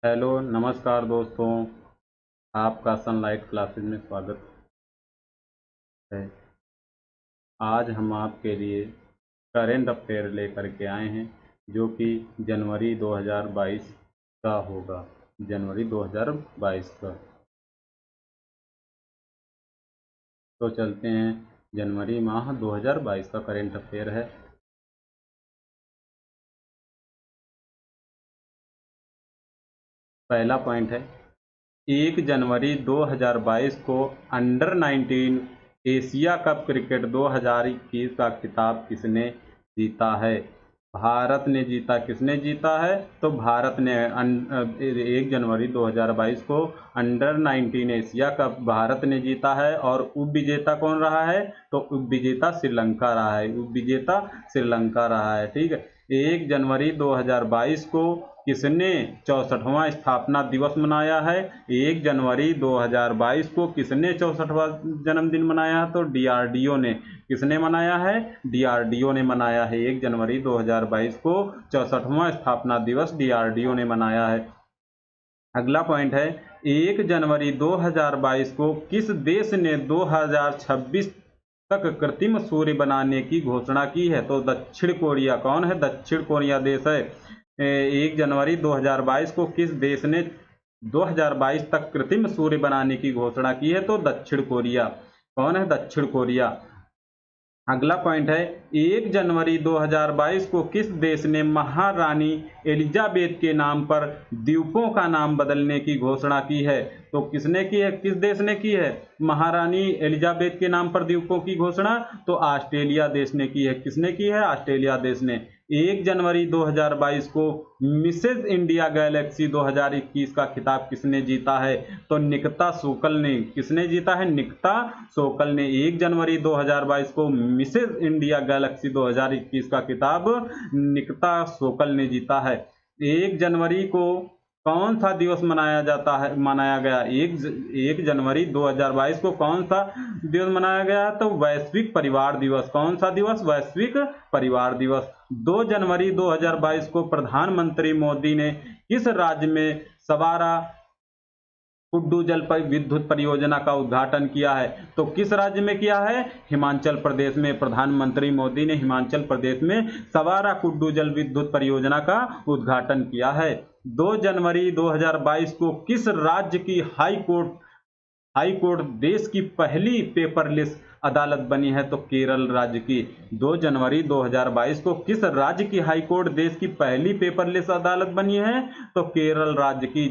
Hello नमस्कार दोस्तों। आपका सनलाइट क्लासेज में स्वागत है। आज हम आपके लिए करेंट अफेयर लेकर के आए हैं जो कि जनवरी 2022 का होगा। जनवरी 2022 का। तो चलते हैं। जनवरी माह 2022 का करेंट अफेयर है। पहला पॉइंट है, 1 जनवरी 2022 को अंडर 19 एशिया कप क्रिकेट 2021 का खिताब किसने जीता है? भारत ने जीता। किसने जीता है? तो भारत ने 1 जनवरी 2022 को अंडर 19 एशिया कप भारत ने जीता है। और उप विजेता कौन रहा है? तो उप विजेता श्रीलंका रहा है। उप विजेता श्रीलंका रहा है। ठीक है। 1 जनवरी 2022 को किसने 64वां स्थापना दिवस मनाया है? 1 जनवरी 2022 को किसने 64वां जन्मदिन मनाया है? तो डीआरडीओ ने। किसने मनाया है? डीआरडीओ ने मनाया है। 1 जनवरी 2022 को 64वां स्थापना दिवस डीआरडीओ ने मनाया है। अगला पॉइंट है, 1 जनवरी 2022 को किस देश ने 2026 तक कृत्रिम सूर्य बनाने की घोषणा की है? तो दक्षिण कोरिया। कौन है? दक्षिण कोरिया देश है। 1 जनवरी 2022 को किस देश ने 2022 तक कृत्रिम सूर्य बनाने की घोषणा की है? तो दक्षिण कोरिया। कौन है? दक्षिण कोरिया। अगला पॉइंट है, 1 जनवरी 2022 को किस देश ने महारानी एलिजाबेथ के नाम पर द्वीपों का नाम बदलने की घोषणा की है? तो किसने की है? किस देश ने की है महारानी एलिजाबेथ के नाम पर द्वीपों की घोषणा? तो ऑस्ट्रेलिया देश ने की है। किसने की है? ऑस्ट्रेलिया देश ने। 1 जनवरी 2022 को मिसेज इंडिया गैलेक्सी 2021 का खिताब किसने जीता है? तो निकिता सोकल ने। किसने जीता है? निकिता सोकल ने। 1 जनवरी 2022 को मिसेज इंडिया गैलेक्सी 2021 का खिताब निकिता सोकल ने जीता है। 1 जनवरी को कौन सा दिवस मनाया गया? 1 जनवरी 2022 को कौन सा दिवस मनाया गया? तो वैश्विक परिवार दिवस। कौन सा दिवस? वैश्विक परिवार दिवस। 2 जनवरी 2022 को प्रधानमंत्री मोदी ने किस राज्य में सवारा कुड्डू जल विद्युत परियोजना का उद्घाटन किया है? तो किस राज्य में किया है? हिमाचल प्रदेश में। प्रधानमंत्री मोदी ने हिमाचल प्रदेश में सवारा कुड्डू जल विद्युत परियोजना का उद्घाटन किया है। 2 जनवरी 2022 को किस राज्य की हाई कोर्ट देश की पहली पेपरलेस अदालत बनी है? तो केरल राज्य की। 2 जनवरी 2022 को किस राज्य की हाई कोर्ट देश की पहली पेपरलेस अदालत बनी है? तो केरल राज्य की।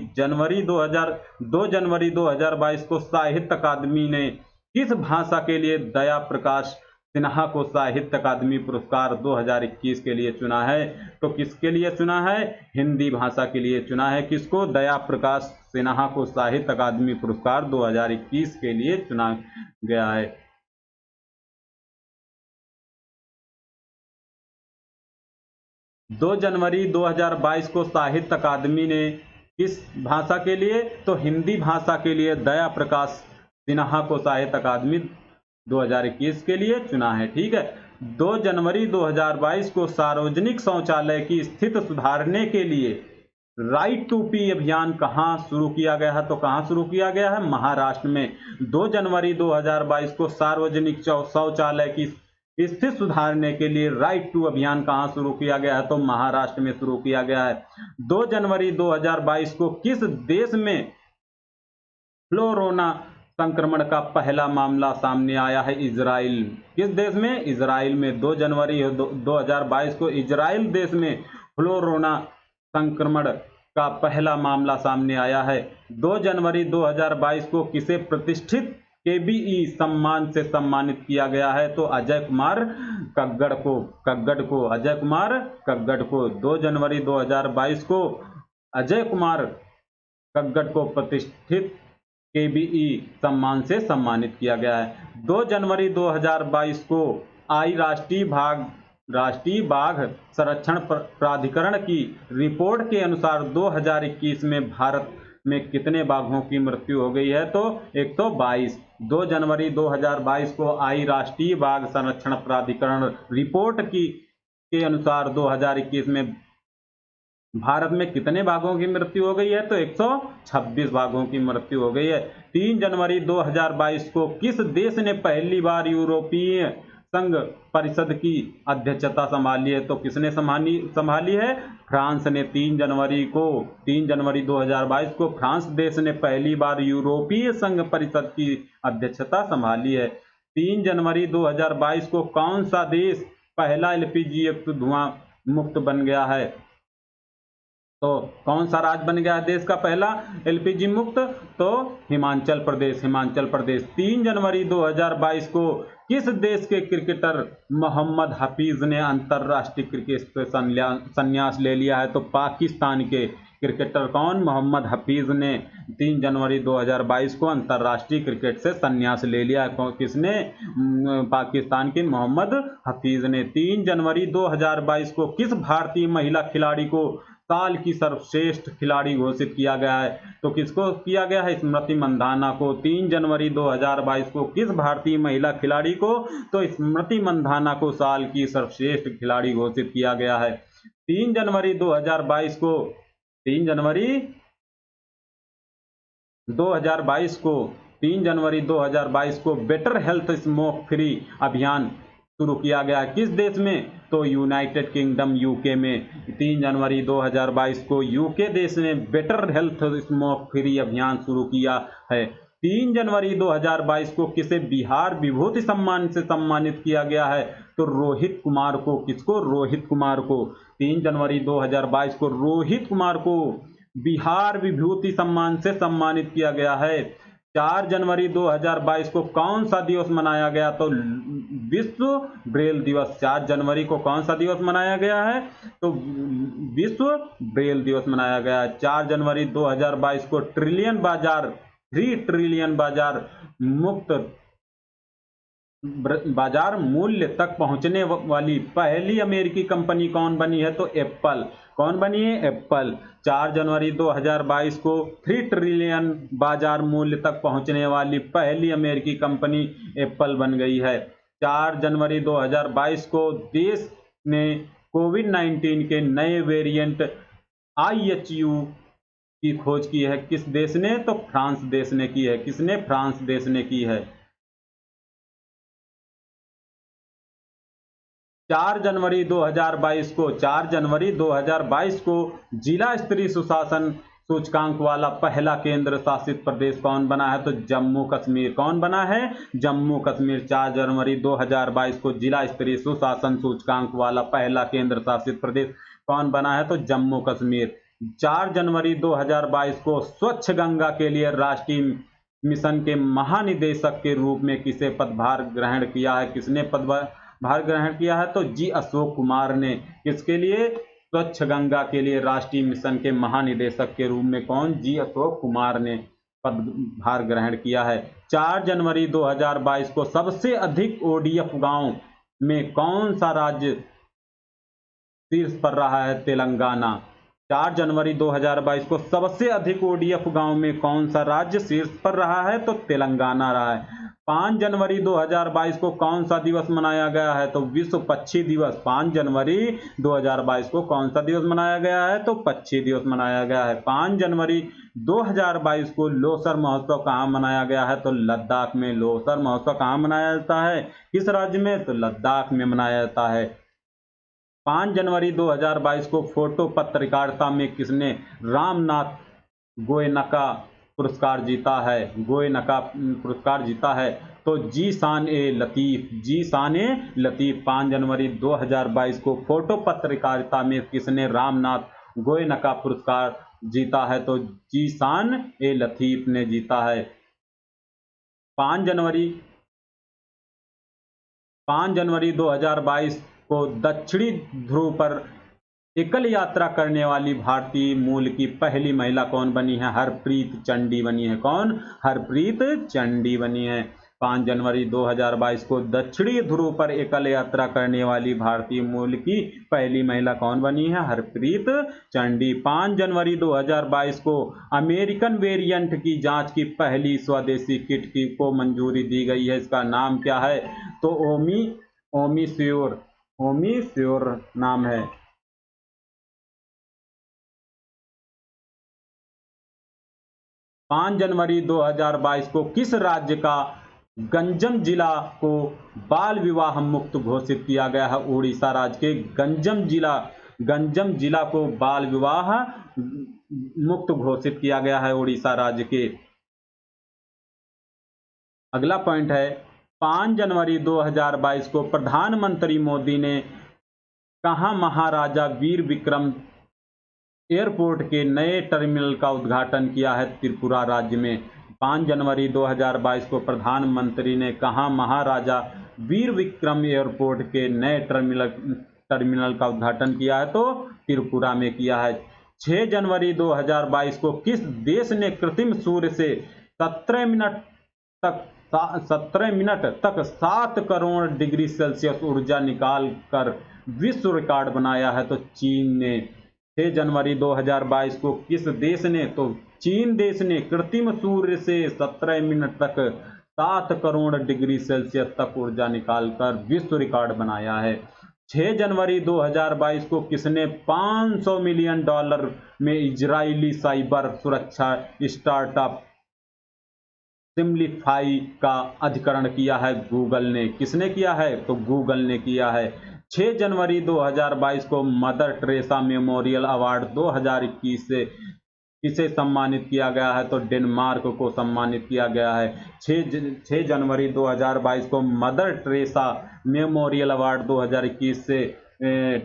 2 जनवरी 2022 को साहित्य अकादमी ने किस भाषा के लिए दया प्रकाश सिन्हा को साहित्य अकादमी पुरस्कार 2021 के लिए चुना है? तो किसके लिए चुना है? हिंदी भाषा के लिए चुना है। किसको? दया प्रकाश सिन्हा को साहित्य अकादमी पुरस्कार 2021 के लिए चुना गया है। 2 जनवरी 2022 को साहित्य अकादमी ने किस भाषा के लिए? तो हिंदी भाषा के लिए दया प्रकाश सिन्हा को साहित्य अकादमी 2021 के लिए चुना है। ठीक है। 2 जनवरी 2022 को सार्वजनिक शौचालय की स्थिति सुधारने के लिए राइट टू पी अभियान कहां शुरू किया गया है? तो कहां शुरू किया गया है? महाराष्ट्र में। 2 जनवरी 2022 को सार्वजनिक शौचालय की स्थिति सुधारने के लिए राइट टू अभियान कहां शुरू किया गया है? तो महाराष्ट्र में शुरू किया गया है। 2 जनवरी 2022 को किस देश में फ्लोरोना संक्रमण का पहला मामला सामने आया है? इजराइल। किस देश में? इजराइल में। 2 जनवरी 2022 को इजराइल देश में फ्लोरोना संक्रमण का पहला मामला सामने आया है। 2 जनवरी 2022 को किसे प्रतिष्ठित केबीई सम्मान से सम्मानित किया गया है? तो अजय कुमार कग्गड़ को। अजय कुमार कग्गड़ को। 2 जनवरी 2022 को अजय कुमार कग्गड़ को प्रतिष्ठित केबीई सम्मान से सम्मानित किया गया है। 2 जनवरी 2022 को आई राष्ट्रीय बाघ संरक्षण प्राधिकरण की रिपोर्ट के अनुसार 2021 में भारत में कितने बाघों की मृत्यु हो गई है? तो 122। 2 जनवरी 2022 को आई राष्ट्रीय बाघ संरक्षण प्राधिकरण रिपोर्ट के अनुसार 2021 में भारत में कितने बाघों की मृत्यु हो गई है? तो 126 बाघों की मृत्यु हो गई है। 3 जनवरी 2022 को किस देश ने पहली बार यूरोपीय संघ परिषद की अध्यक्षता संभाली है? तो किसने संभाली है? फ्रांस ने। 3 जनवरी 2022 को फ्रांस देश ने पहली बार यूरोपीय संघ परिषद की अध्यक्षता संभाली है। 3 जनवरी 2022 को कौन सा देश पहला एलपीजी युक्त धुआं मुक्त बन गया है? तो कौन सा राज्य बन गया है देश का पहला एलपीजी मुक्त? तो हिमाचल प्रदेश। हिमाचल प्रदेश। 3 जनवरी 2022 को किस देश के क्रिकेटर मोहम्मद हफीज ने अंतरराष्ट्रीय क्रिकेट से संन्यास ले लिया है? तो पाकिस्तान के क्रिकेटर कौन? मोहम्मद हफीज ने 3 जनवरी 2022 को अंतरराष्ट्रीय क्रिकेट से संन्यास ले लिया है। किसने? पाकिस्तान के मोहम्मद हफीज ने। 3 जनवरी 2022 को किस भारतीय महिला खिलाड़ी को साल की सर्वश्रेष्ठ खिलाड़ी घोषित किया गया है? तो किसको किया गया है? स्मृति मंधाना को। 3 जनवरी 2022 को किस भारतीय महिला खिलाड़ी को? तो स्मृति मंधाना को साल की सर्वश्रेष्ठ खिलाड़ी घोषित किया गया है। 3 जनवरी 2022 को 3 जनवरी 2022 को 3 जनवरी 2022 को बेटर हेल्थ स्मोक फ्री अभियान शुरू किया गया है। किस देश में? तो यूनाइटेड किंगडम यूके में। 3 जनवरी 2022 को यूके देश ने बेटर हेल्थ स्मोक फ्री अभियान शुरू किया है। 3 जनवरी 2022 को किसे बिहार विभूति सम्मान से सम्मानित किया गया है? तो रोहित कुमार को। किसको? रोहित कुमार को। 3 जनवरी 2022 को रोहित कुमार को बिहार विभूति सम्मान से सम्मानित किया गया है। 4 जनवरी 2022 को कौन सा दिवस मनाया गया? तो विश्व ब्रेल दिवस। 4 जनवरी को कौन सा दिवस मनाया गया है? तो विश्व ब्रेल दिवस मनाया गया है। 4 जनवरी 2022 को $3 ट्रिलियन बाजार मूल्य तक पहुंचने वाली पहली अमेरिकी कंपनी कौन बनी है? तो एप्पल। कौन बनी है? एप्पल। 4 जनवरी 2022 को $3 ट्रिलियन बाजार मूल्य तक पहुंचने वाली पहली अमेरिकी कंपनी एप्पल बन गई है। 4 जनवरी 2022 को देश ने कोविड-19 के नए वेरिएंट IHU की खोज की है। किस देश ने? तो फ्रांस देश ने की है। किसने? फ्रांस देश ने की है। 4 जनवरी 2022 को जिला स्तरीय सुशासन सूचकांक वाला पहला केंद्र शासित प्रदेश कौन बना है? तो जम्मू कश्मीर। कौन बना है? जम्मू कश्मीर। 4 जनवरी 2022 को जिला स्तरीय सुशासन सूचकांक वाला पहला केंद्र शासित प्रदेश कौन बना है? तो जम्मू कश्मीर। 4 जनवरी 2022 को स्वच्छ गंगा के लिए राष्ट्रीय मिशन के महानिदेशक के रूप में किसे पदभार ग्रहण किया है? किसने पदभार ग्रहण किया है? तो जी अशोक कुमार ने। किसके लिए? स्वच्छ गंगा के लिए राष्ट्रीय मिशन के महानिदेशक के रूप में कौन? जी अशोक कुमार ने पदभार ग्रहण किया है। 4 जनवरी 2022 को सबसे अधिक ODF गांव में कौन सा राज्य शीर्ष पर रहा है? तेलंगाना। 4 जनवरी 2022 को सबसे अधिक ODF गांव में कौन सा राज्य शीर्ष पर रहा है? तो तेलंगाना रहा है। 5 जनवरी 2022 को कौन सा दिवस मनाया गया है? तो विश्व पक्षी दिवस। 5 जनवरी 2022 को कौन सा दिवस मनाया गया है? तो पक्षी दिवस मनाया गया है। 5 जनवरी 2022 को लोसर महोत्सव कहाँ मनाया गया है? तो लद्दाख में। लोसर महोत्सव कहाँ मनाया जाता है? किस राज्य में? तो लद्दाख में मनाया जाता है। 5 जनवरी 2022 को फोटो पत्रकारिता में किसने रामनाथ गोयनका पुरस्कार जीता है? गोयनका पुरस्कार जीता है। तो जीशान ए लतीफ़। जीशान ए लतीफ़। 5 जनवरी 2022 को फोटो पत्रकारिता में किसने रामनाथ गोयनका पुरस्कार जीता है? तो जीशान ए लतीफ़ ने जीता है। 5 जनवरी 2022 को दक्षिणी ध्रुव पर एकल यात्रा करने वाली भारतीय मूल की पहली महिला कौन बनी है? हरप्रीत चंडी बनी है। कौन? हरप्रीत चंडी बनी है। 5 जनवरी 2022 को दक्षिणी ध्रुव पर एकल यात्रा करने वाली भारतीय मूल की पहली महिला कौन बनी है? हरप्रीत चंडी। 5 जनवरी 2022 को अमेरिकन वेरिएंट की जांच की पहली स्वदेशी किट को मंजूरी दी गई है। इसका नाम क्या है? तो ओमी श्योर नाम है। 5 जनवरी 2022 को किस राज्य का गंजम जिला को बाल विवाह मुक्त घोषित किया गया है? उड़ीसा राज्य के गंजम जिला को बाल विवाह मुक्त घोषित किया गया है उड़ीसा राज्य के। अगला पॉइंट है 5 जनवरी 2022 को प्रधानमंत्री मोदी ने कहां महाराजा वीर विक्रम एयरपोर्ट के नए टर्मिनल का उद्घाटन किया है? त्रिपुरा राज्य में। 5 जनवरी 2022 को प्रधानमंत्री ने कहां महाराजा वीर विक्रम एयरपोर्ट के नए टर्मिनल का उद्घाटन किया है? तो त्रिपुरा में किया है। 6 जनवरी 2022 को किस देश ने कृत्रिम सूर्य से 17 मिनट तक 7 करोड़ डिग्री सेल्सियस ऊर्जा निकाल कर विश्व रिकॉर्ड बनाया है? तो चीन ने। 6 जनवरी 2022 को किस देश ने? तो चीन देश ने कृत्रिम सूर्य से 17 मिनट तक 7 करोड़ डिग्री सेल्सियस तक ऊर्जा निकालकर विश्व रिकॉर्ड बनाया है। 6 जनवरी 2022 को किसने $500 मिलियन में इजरायली साइबर सुरक्षा स्टार्टअप सिम्प्लीफाई का अधिग्रहण किया है? गूगल ने। किसने किया है? तो गूगल ने किया है। 6 जनवरी 2022 को मदर टेरेसा मेमोरियल अवार्ड 2021 से किसे सम्मानित किया गया है? तो डेनमार्क को सम्मानित किया गया है। 6 जनवरी 2022 को मदर टेरेसा मेमोरियल अवार्ड 2021 से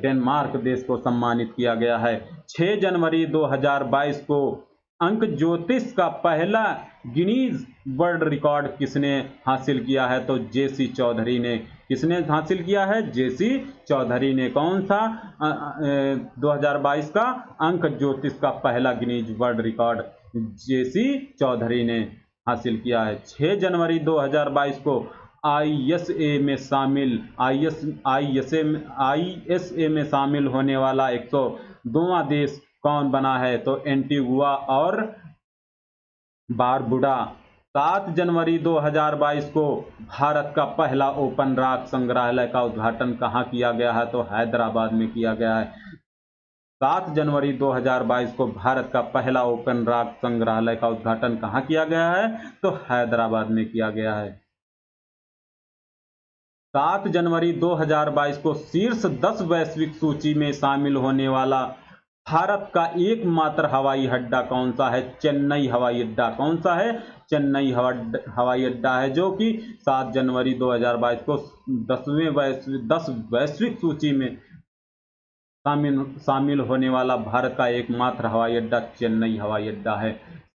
डेनमार्क देश को सम्मानित किया गया है। 6 जनवरी 2022 को अंक ज्योतिष का पहला गिनीज वर्ल्ड रिकॉर्ड किसने हासिल किया है? तो जेसी चौधरी ने। किसने हासिल किया है? जेसी चौधरी ने। कौन सा 2022 का अंक ज्योतिष का पहला गिनीज वर्ल्ड रिकॉर्ड जेसी चौधरी ने हासिल किया है। 6 जनवरी 2022 को आईएसए में शामिल होने वाला 102वां देश कौन बना है? तो एंटीगुआ और बारबुडा। 7 जनवरी 2022 को भारत का पहला ओपन रॉक संग्रहालय का उद्घाटन कहाँ किया गया है? तो हैदराबाद में किया गया है। 7 जनवरी 2022 को भारत का पहला ओपन रॉक संग्रहालय का उद्घाटन कहाँ किया गया है? तो हैदराबाद में किया गया है। 7 जनवरी 2022 को शीर्ष 10 वैश्विक सूची में शामिल होने वाला भारत का एकमात्र हवाई अड्डा कौन सा है? चेन्नई हवाई अड्डा। कौन सा है? चेन्नई हवाई अड्डा है, जो कि 7 जनवरी 2022 को 10 वैश्विक सूची में शामिल होने वाला भारत का एकमात्र हवाई अड्डा चेन्नई हवाई अड्डा है।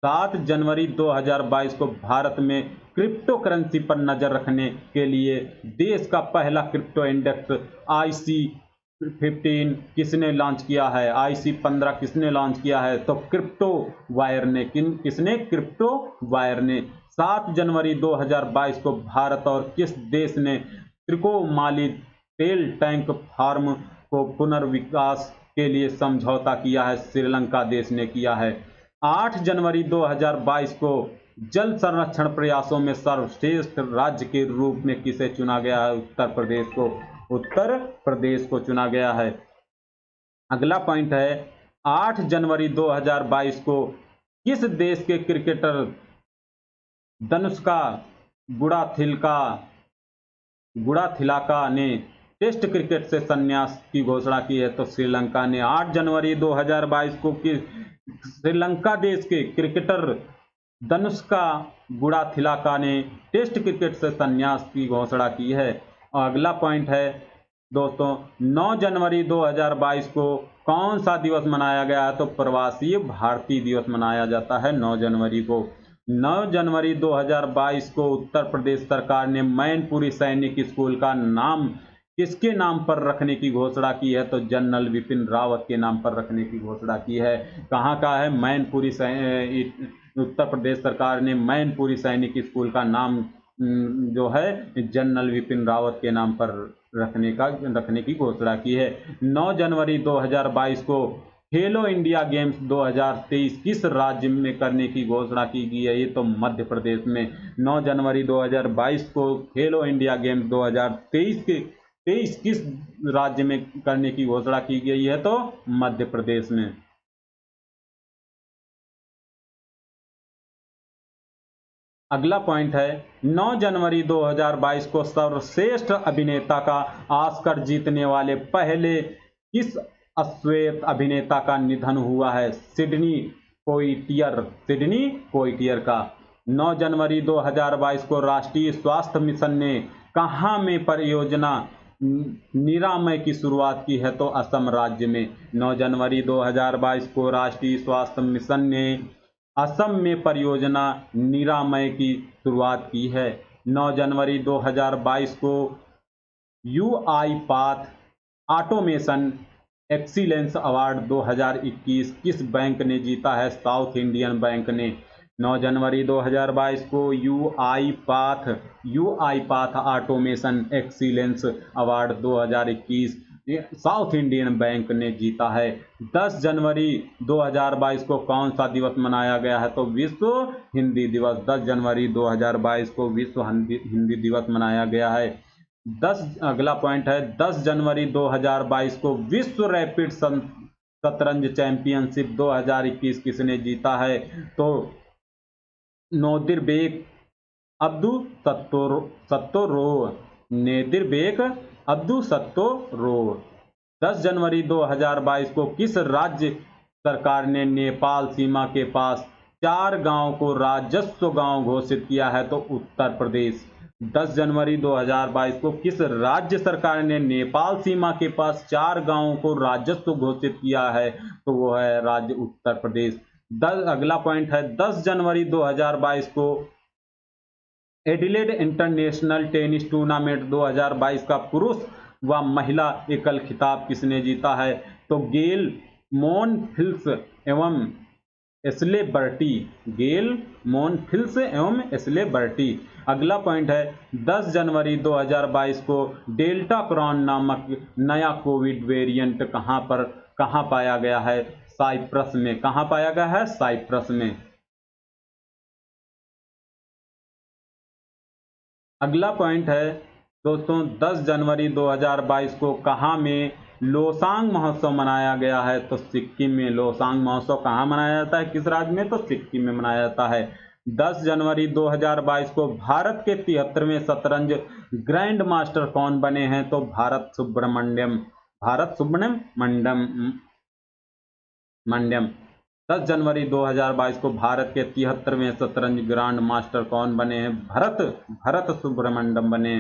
7 जनवरी 2022 को भारत में क्रिप्टो करेंसी पर नजर रखने के लिए देश का पहला क्रिप्टो इंडेक्स IC15 किसने लॉन्च किया है? IC15 किसने लॉन्च किया है? तो क्रिप्टो वायर ने। किसने? क्रिप्टो वायर ने। 7 जनवरी 2022 को भारत और किस देश ने त्रिकोमाली तेल टैंक फार्म को पुनर्विकास के लिए समझौता किया है? श्रीलंका देश ने किया है। 8 जनवरी 2022 को जल संरक्षण प्रयासों में सर्वश्रेष्ठ राज्य के रूप में किसे चुना गया है? उत्तर प्रदेश को चुना गया है। अगला पॉइंट है 8 जनवरी 2022 को किस देश के क्रिकेटर धनुष्का गुणाथिलका ने टेस्ट क्रिकेट से संन्यास की घोषणा की है? तो श्रीलंका ने। 8 जनवरी 2022 को श्रीलंका देश के क्रिकेटर धनुष्का गुणाथिलका ने टेस्ट क्रिकेट से संन्यास की घोषणा की है। और अगला पॉइंट है दोस्तों 9 जनवरी 2022 को कौन सा दिवस मनाया गया है? तो प्रवासी भारतीय दिवस मनाया जाता है 9 जनवरी को। 9 जनवरी 2022 को उत्तर प्रदेश सरकार ने मैनपुरी सैनिक स्कूल का नाम किसके नाम पर रखने की घोषणा की है? तो जनरल विपिन रावत के नाम पर रखने की घोषणा की है। कहाँ का है? मैनपुरी उत्तर प्रदेश सरकार ने मैनपुरी सैनिक स्कूल का नाम जो है जनरल विपिन रावत के नाम पर रखने की घोषणा की है। 9 जनवरी 2022 को खेलो इंडिया गेम्स 2023 किस राज्य में करने की घोषणा की गई है? ये तो मध्य प्रदेश में। 9 जनवरी 2022 को खेलो इंडिया गेम्स 2023 किस राज्य में करने की घोषणा की गई है? तो मध्य प्रदेश में। अगला पॉइंट है 9 जनवरी 2022 को सर्वश्रेष्ठ अभिनेता का ऑस्कर जीतने वाले पहले किस अश्वेत अभिनेता का निधन हुआ है? सिडनी पोइटियर का। 9 जनवरी 2022 को राष्ट्रीय स्वास्थ्य मिशन ने कहाँ में परियोजना निरामय की शुरुआत की है? तो असम राज्य में। 9 जनवरी 2022 को राष्ट्रीय स्वास्थ्य मिशन ने असम में परियोजना निरामय की शुरुआत की है। 9 जनवरी 2022 को UI path automation excellence award 2021 किस बैंक ने जीता है? साउथ इंडियन बैंक ने। 9 जनवरी 2022 को UI path automation excellence award 2021 south Indian bank ने जीता है। 10 जनवरी 2022 को कौन सा दिवस मनाया गया है? तो विश्व हिंदी दिवस। 10 जनवरी 2022 को विश्व हिंदी दिवस मनाया गया है। अगला पॉइंट है 10 जनवरी 2022 को विश्व रैपिड शतरंज चैंपियनशिप 2021 किसने जीता है? तो नोदिरबेक अब्दुसत्तोरोव। 10 जनवरी 2022 को किस राज्य सरकार ने नेपाल सीमा के पास 4 गांव को राजस्व गांव घोषित किया है? तो उत्तर प्रदेश। 10 जनवरी 2022 को किस राज्य सरकार ने नेपाल सीमा के पास 4 गांवों को राजस्व घोषित किया है? तो वो है राज्य उत्तर प्रदेश। अगला पॉइंट है 10 जनवरी 2022 को एडिलेड इंटरनेशनल टेनिस टूर्नामेंट 2022 का पुरुष व महिला एकल खिताब किसने जीता है? तो गेल मोनफिल्स एवं एस्ले बर्टी। अगला पॉइंट है 10 जनवरी 2022 को डेल्टा क्रॉन नामक नया कोविड वेरिएंट कहां पाया गया है? साइप्रस में। कहां पाया गया है? साइप्रस में। अगला पॉइंट है दोस्तों 10 जनवरी 2022 को कहां में लोसांग महोत्सव मनाया गया है? तो सिक्किम में। लोसांग महोत्सव कहाँ मनाया जाता है? किस राज्य में? तो सिक्किम में मनाया जाता है। 10 जनवरी 2022 को भारत के 73वें शतरंज ग्रैंड मास्टर कौन बने हैं? तो भारत सुब्रमण्यम। 10 जनवरी 2022 को भारत के 73वें शतरंज ग्रांड मास्टर कौन बने हैं? भरत सुब्रमण्यम बने।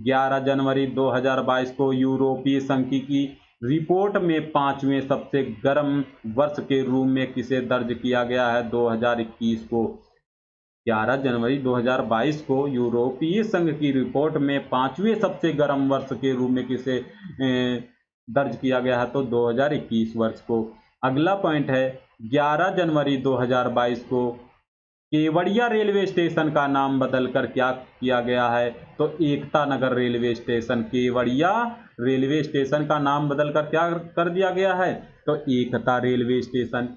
11 जनवरी 2022 को यूरोपीय संघ की रिपोर्ट में 5वें सबसे गर्म वर्ष के रूप में किसे दर्ज किया गया है? 2021 को। 11 जनवरी 2022 को यूरोपीय संघ की रिपोर्ट में 5वें सबसे गर्म वर्ष के रूप में किसे दर्ज किया गया है? तो 2021 वर्ष को। अगला पॉइंट है 11 जनवरी 2022 को केवड़िया रेलवे स्टेशन का नाम बदलकर क्या किया गया है? तो Ekta Nagar railway station. Kevadia railway station का नाम बदलकर क्या कर दिया गया है? तो एकता रेलवे स्टेशन।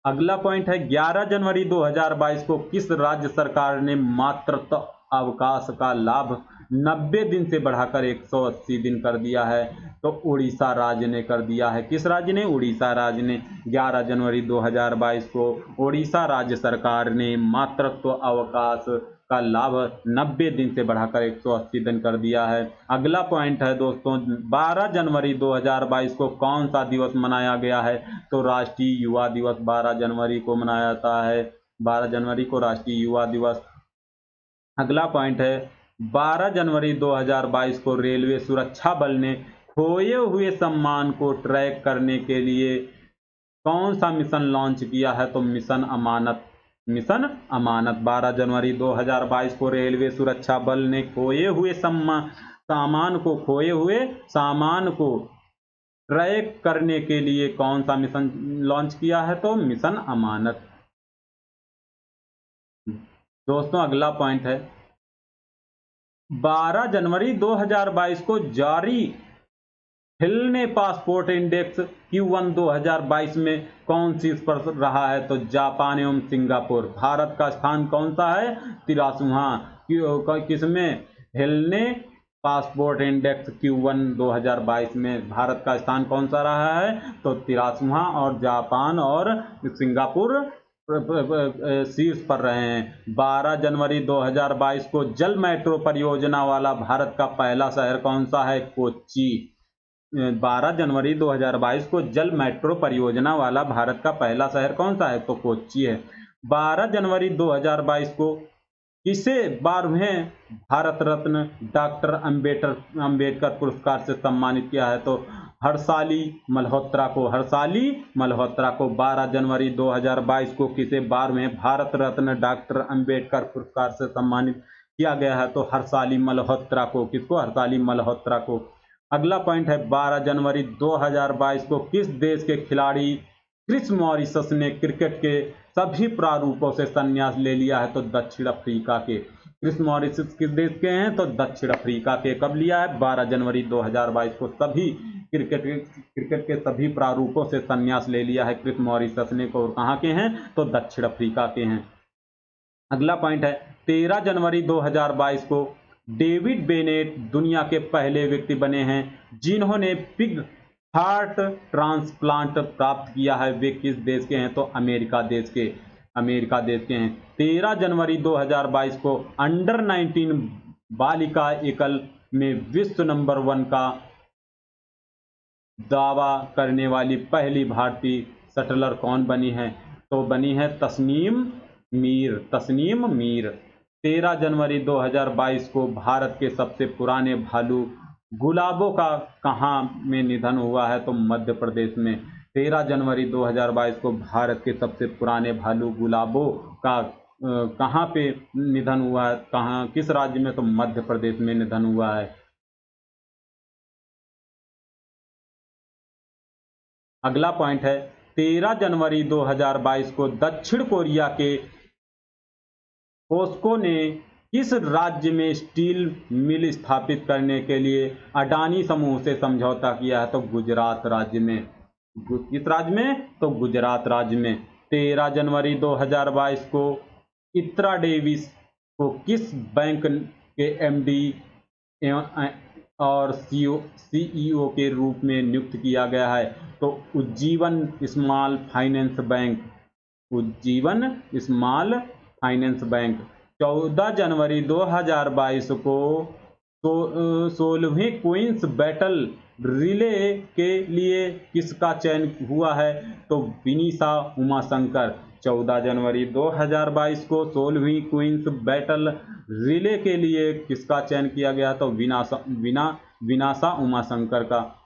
अगला पॉइंट है 11 जनवरी 2022 को किस राज्य सरकार ने मातृत्व अवकाश का लाभ 90 दिन से बढ़ाकर 180 दिन कर दिया है? तो उड़ीसा राज्य ने कर दिया है। किस राज्य ने? उड़ीसा राज्य ने। 11 जनवरी 2022 को उड़ीसा राज्य सरकार ने मातृत्व अवकाश का लाभ 90 दिन से बढ़ाकर 180 दिन कर दिया है। अगला पॉइंट है दोस्तों 12 जनवरी 2022 को कौन सा दिवस मनाया गया है? तो राष्ट्रीय युवा दिवस 12 जनवरी को मनाया जाता है। 12 जनवरी को राष्ट्रीय युवा दिवस। अगला पॉइंट है 12 जनवरी 2022 को रेलवे सुरक्षा बल ने खोए हुए सम्मान को ट्रैक करने के लिए कौन सा मिशन लॉन्च किया है? तो मिशन अमानत। 12 जनवरी 2022 को रेलवे सुरक्षा बल ने खोए हुए सामान को ट्रैक करने के लिए कौन सा मिशन लॉन्च किया है? तो मिशन अमानत। दोस्तों अगला पॉइंट है 12 जनवरी 2022 को जारी हिलने पासपोर्ट इंडेक्स Q1 2022 में कौन शीर्ष पर रहा है? तो जापान एवं सिंगापुर। भारत का स्थान कौन सा है? 83वां। किसमें? हिलने पासपोर्ट इंडेक्स Q1 2022 में भारत का स्थान कौन सा रहा है? तो 83वां। और जापान और सिंगापुर शीर्ष पर रहे हैं। 12 जनवरी 2022 को जल मेट्रो परियोजना वाला भारत का पहला शहर कौन सा है? कोच्चि। 12 जनवरी 2022 को जल मेट्रो परियोजना वाला भारत का पहला शहर कौन सा है? तो कोच्चि है। 12 जनवरी 2022 को किसे 12वें भारत रत्न डॉक्टर अंबेडकर पुरस्कार से सम्मानित किया है? तो हर्षाली मल्होत्रा को। हर्षाली मल्होत्रा को 12 जनवरी 2022 को किसे 12वें भारत रत्न डॉक्टर अंबेडकर पुरस्कार से सम्मानित किया गया है? तो हर्षाली मल्होत्रा को। किसको? हर्षाली मल्होत्रा को। अगला पॉइंट है 12 जनवरी 2022 को किस देश के खिलाड़ी क्रिस मॉरिस ने क्रिकेट के सभी प्रारूपों से संन्यास ले लिया है? तो दक्षिण अफ्रीका के। क्रिस मॉरिस किस देश के हैं? तो दक्षिण अफ्रीका के। कब लिया है? 12 जनवरी 2022 को सभी क्रिकेट के सभी प्रारूपों से संन्यास ले लिया है क्रिस मॉरिस ने को। कहाँ के हैं? तो दक्षिण अफ्रीका के हैं। अगला पॉइंट है 13 जनवरी 2022 को डेविड बेनेट दुनिया के पहले व्यक्ति बने हैं जिन्होंने पिग हार्ट ट्रांसप्लांट प्राप्त किया है। वे किस देश के हैं? तो अमेरिका देश के। अमेरिका देश के हैं। 13 जनवरी 2022 को अंडर 19 बालिका एकल में विश्व नंबर 1 का दावा करने वाली पहली भारतीय शटलर कौन बनी है? तो बनी है तस्नीम मीर। तस्नीम मीर। 13 जनवरी 2022 को भारत के सबसे पुराने भालू गुलाबों का कहाँ में निधन हुआ है? तो मध्य प्रदेश में। 13 जनवरी 2022 को भारत के सबसे पुराने भालू गुलाबों का कहाँ पे निधन हुआ है? कहाँ, किस राज्य में? तो मध्य प्रदेश में निधन हुआ है। अगला पॉइंट है 13 जनवरी 2022 को दक्षिण कोरिया के पोस्को ने किस राज्य में स्टील मिल स्थापित करने के लिए अडानी समूह से समझौता किया है? तो गुजरात राज्य में। किस राज्य में? तो गुजरात राज्य में। 13 जनवरी 2022 को इत्रा डेविस को किस बैंक के एमडी और सीईओ के रूप में नियुक्त किया गया है? तो Ujjivan small finance bank. Ujjivan small finance bank. 14 जनवरी 2022 को 16वीं क्वींस बैटल रिले के लिए किसका चयन हुआ है? तो विनीशा उमाशंकर। 14 जनवरी 2022 को 16वीं क्वींस बैटल रिले के लिए किसका चयन किया गया? तो विनाशा उमाशंकर का।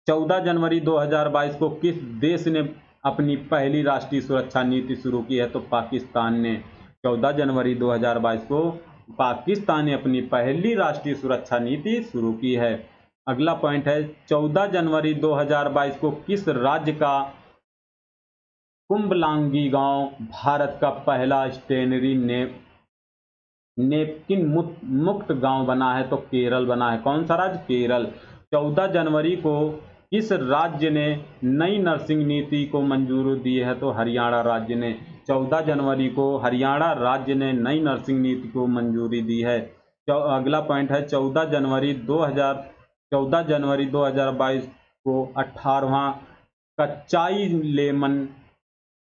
14 जनवरी 2022 को किस देश ने अपनी पहली राष्ट्रीय सुरक्षा नीति शुरू की है? तो पाकिस्तान ने। 14 जनवरी 2022 को पाकिस्तान ने अपनी पहली राष्ट्रीय सुरक्षा नीति शुरू की है। अगला पॉइंट है 14 जनवरी 2022 को किस राज्य का कुंभलांगी गांव भारत का पहला स्टेनरी नेपकिन मुक्त गांव बना है? तो केरल बना है। कौन सा राज्य? केरल। 14 जनवरी को किस राज्य ने नई नर्सिंग नीति को मंजूरी दी है? तो हरियाणा राज्य ने। 14 जनवरी को हरियाणा राज्य ने नई नर्सिंग नीति को मंजूरी दी है। अगला पॉइंट है 14 जनवरी 2022 को 18वां कच्चाई लेमन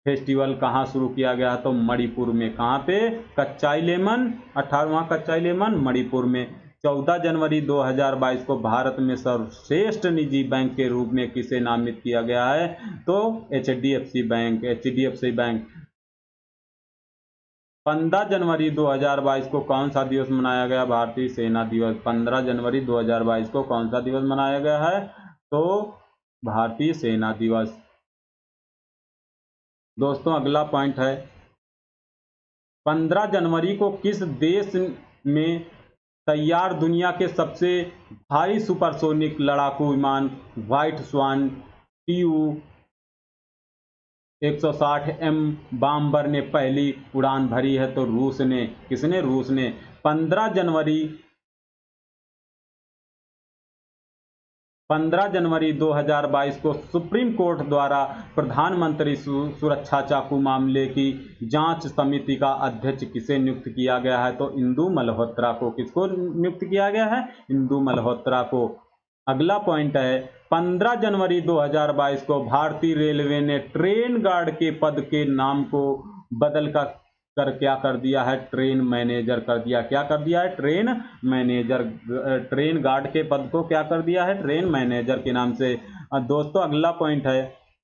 फेस्टिवल कहाँ शुरू किया गया? तो मणिपुर में। कहाँ पे? कच्चाई लेमन। 18वां कच्चाई लेमन मणिपुर में। 14 जनवरी 2022 को भारत में सर्वश्रेष्ठ निजी बैंक के रूप में किसे नामित किया गया है? तो एचडीएफसी बैंक। HDFC bank. 15 जनवरी 2022 को कौन सा दिवस मनाया गया? भारतीय सेना दिवस। 15 जनवरी 2022 को कौन सा दिवस मनाया गया है? तो भारतीय सेना दिवस। दोस्तों अगला पॉइंट है 15 जनवरी को किस देश में तैयार दुनिया के सबसे भारी सुपरसोनिक लड़ाकू विमान व्हाइट स्वान TU-160M बॉम्बर ने पहली उड़ान भरी है? तो रूस ने। किसने? रूस ने। 15 जनवरी 2022 को सुप्रीम कोर्ट द्वारा प्रधानमंत्री सुरक्षा चाकू मामले की जांच समिति का अध्यक्ष किसे नियुक्त किया गया है? तो इंदु मल्होत्रा को। किसको नियुक्त किया गया है? इंदु मल्होत्रा को। अगला पॉइंट है 15 जनवरी 2022 को भारतीय रेलवे ने ट्रेन गार्ड के पद के नाम को बदल कर क्या कर दिया है, ट्रेन मैनेजर कर दिया। क्या कर दिया है, ट्रेन मैनेजर। ट्रेन गार्ड के पद को क्या कर दिया है, ट्रेन मैनेजर के नाम से। दोस्तों अगला पॉइंट है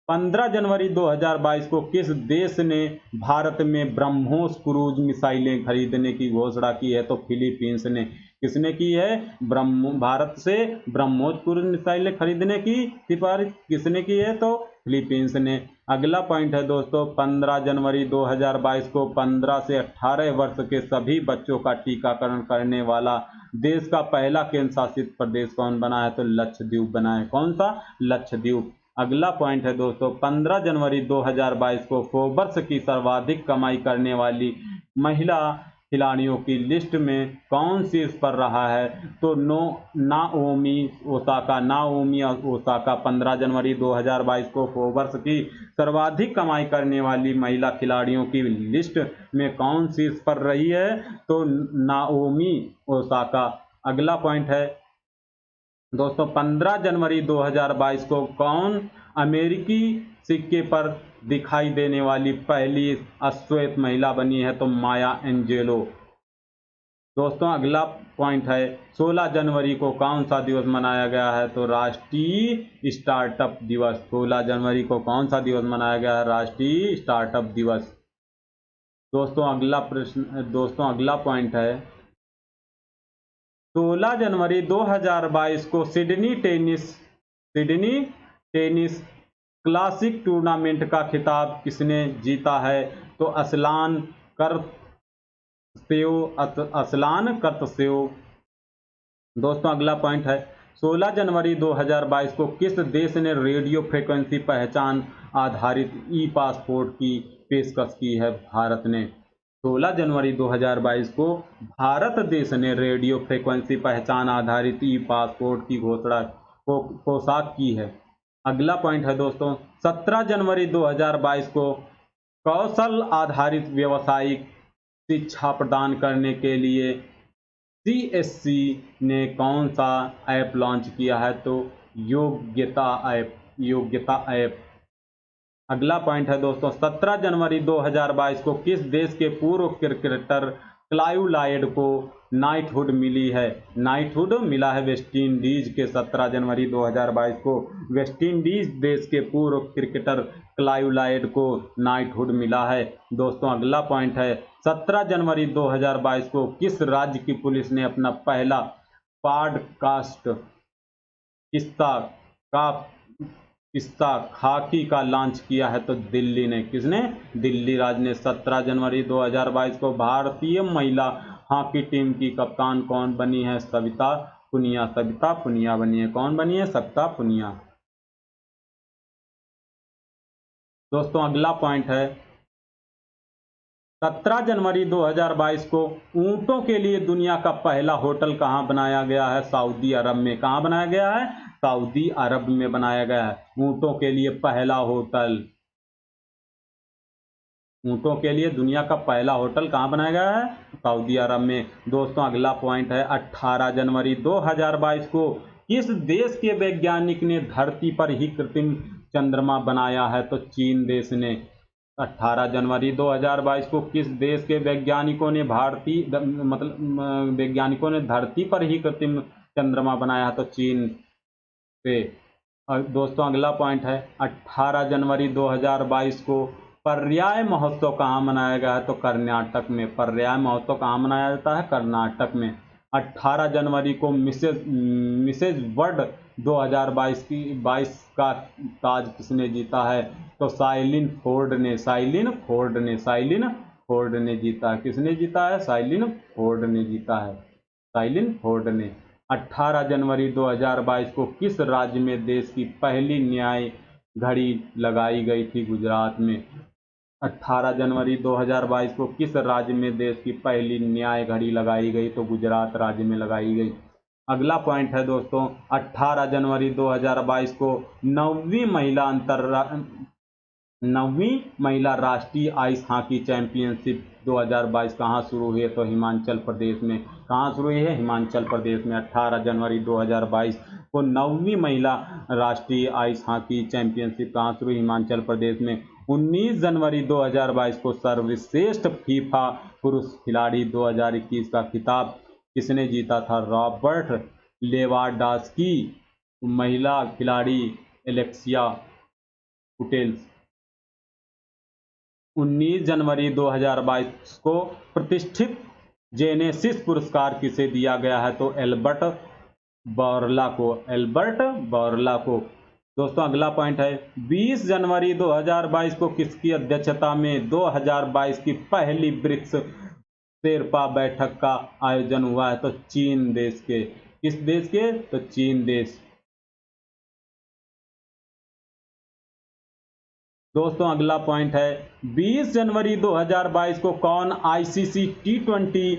15 जनवरी 2022 को किस देश ने भारत में ब्रह्मोस क्रूज मिसाइलें खरीदने की घोषणा की है, तो फिलीपींस ने। किसने की है, भारत से ब्रह्मोस क्रूज मिसाइलें खरीदने की सिफारिश किसने की है, तो फिलीपींस ने। अगला पॉइंट है दोस्तों 15 जनवरी 2022 को 15 से 18 वर्ष के सभी बच्चों का टीकाकरण करने वाला देश का पहला केंद्र शासित प्रदेश कौन बना है, तो लक्षद्वीप बना है। कौन सा, लक्षद्वीप। अगला पॉइंट है दोस्तों 15 जनवरी 2022 को फोर्ब्स की सर्वाधिक कमाई करने वाली महिला खिलाड़ियों की लिस्ट में कौन शीर्ष पर रहा है, तो नाओमी ओसाका 15 जनवरी 2022 को फोर्ब्स की सर्वाधिक कमाई करने वाली महिला खिलाड़ियों की लिस्ट में कौन शीर्ष पर रही है, तो नाओमी ओसाका। अगला पॉइंट है दोस्तों 15 जनवरी 2022 को कौन अमेरिकी सिक्के पर दिखाई देने वाली पहली अश्वेत महिला बनी है, तो माया एंजेलो। दोस्तों अगला पॉइंट है 16 जनवरी को कौन सा दिवस मनाया गया है, तो राष्ट्रीय स्टार्टअप दिवस। 16 जनवरी को कौन सा दिवस मनाया गया है, राष्ट्रीय स्टार्टअप दिवस। दोस्तों अगला पॉइंट है 16 जनवरी 2022 को सिडनी टेनिस क्लासिक टूर्नामेंट का खिताब किसने जीता है, तो असलान करतसेव। दोस्तों अगला पॉइंट है 16 जनवरी 2022 को किस देश ने रेडियो फ्रीक्वेंसी पहचान आधारित ई पासपोर्ट की पेशकश की है, भारत ने। 16 जनवरी 2022 को भारत देश ने रेडियो फ्रीक्वेंसी पहचान आधारित ई पासपोर्ट की घोषणा पोशाक की है। अगला पॉइंट है दोस्तों 17 जनवरी 2022 को कौशल आधारित व्यावसायिक शिक्षा प्रदान करने के लिए सीएससी ने कौन सा ऐप लॉन्च किया है, तो योग्यता ऐप। अगला पॉइंट है दोस्तों 17 जनवरी 2022 को किस देश के पूर्व क्रिकेटर क्लाइव लॉयड को नाइटहुड मिली है, नाइटहुड मिला है वेस्ट इंडीज के। 17 जनवरी 2022 को वेस्ट इंडीज देश के पूर्व क्रिकेटर क्लाइव लॉयड को नाइटहुड मिला है। दोस्तों अगला पॉइंट है 17 जनवरी 2022 को किस राज्य की पुलिस ने अपना पहला पॉडकास्ट किस्सा खाकी का लॉन्च किया है, तो दिल्ली ने। किसने, दिल्ली राज्य ने। 17 जनवरी 2022 को भारतीय महिला हॉकी टीम की कप्तान कौन बनी है, सविता पुनिया बनी है। कौन बनी है, सविता पुनिया। दोस्तों अगला पॉइंट है 17 जनवरी 2022 को ऊंटों के लिए दुनिया का पहला होटल कहां बनाया गया है, सऊदी अरब में। कहां बनाया गया है, सऊदी अरब में बनाया गया है ऊंटों के लिए पहला होटल। ऊंटों के लिए दुनिया का पहला होटल कहां बनाया गया है, सऊदी अरब में। दोस्तों अगला पॉइंट है 18 जनवरी 2022 को किस देश के वैज्ञानिक ने धरती पर ही कृत्रिम चंद्रमा बनाया है, तो चीन देश ने। 18 जनवरी 2022 को किस देश के वैज्ञानिकों ने वैज्ञानिकों ने धरती पर ही कृत्रिम चंद्रमा बनाया है, तो चीन से। दोस्तों अगला पॉइंट है 18 जनवरी 2022 को पर्याय महोत्सव कहाँ मनाया गया है, तो कर्नाटक में। पर्याय महोत्सव कहाँ मनाया जाता है, कर्नाटक में। 18 जनवरी को मिसेज वर्ल्ड 2022 का ताज किसने जीता है, तो साइलिन फोर्ड ने जीता है। किसने जीता है, साइलिन फोर्ड ने। 18 जनवरी 2022 को किस राज्य में देश की पहली न्याय घड़ी लगाई गई थी, गुजरात में। 18 जनवरी 2022 को किस राज्य में देश की पहली न्याय घड़ी लगाई गई, तो गुजरात राज्य में लगाई गई। अगला पॉइंट है दोस्तों 18 जनवरी 2022 को 9वीं महिला राष्ट्रीय आइस हॉकी चैंपियनशिप 2022 कहाँ शुरू हुई है, तो हिमाचल प्रदेश में। कहाँ शुरू हुई है, हिमाचल प्रदेश में। 18 जनवरी 2022 को 9वीं महिला राष्ट्रीय आइस हॉकी चैंपियनशिप कहाँ शुरू? हिमाचल प्रदेश में। 19 जनवरी 2022 को सर्वश्रेष्ठ फीफा पुरुष खिलाड़ी 2021 का खिताब किसने जीता था? Robert Lewandowski. महिला खिलाड़ी एलेक्सिया पुटेल्स। 19 जनवरी 2022 को प्रतिष्ठित जेनेसिस पुरस्कार किसे दिया गया है? तो एल्बर्ट बोरला को। एल्बर्ट बोरला को। दोस्तों अगला पॉइंट है 20 जनवरी 2022 को किसकी अध्यक्षता में 2022 की पहली ब्रिक्स शेरपा बैठक का आयोजन हुआ है? तो चीन देश के। किस देश के? तो चीन देश। दोस्तों अगला पॉइंट है 20 जनवरी 2022 को कौन ICC T20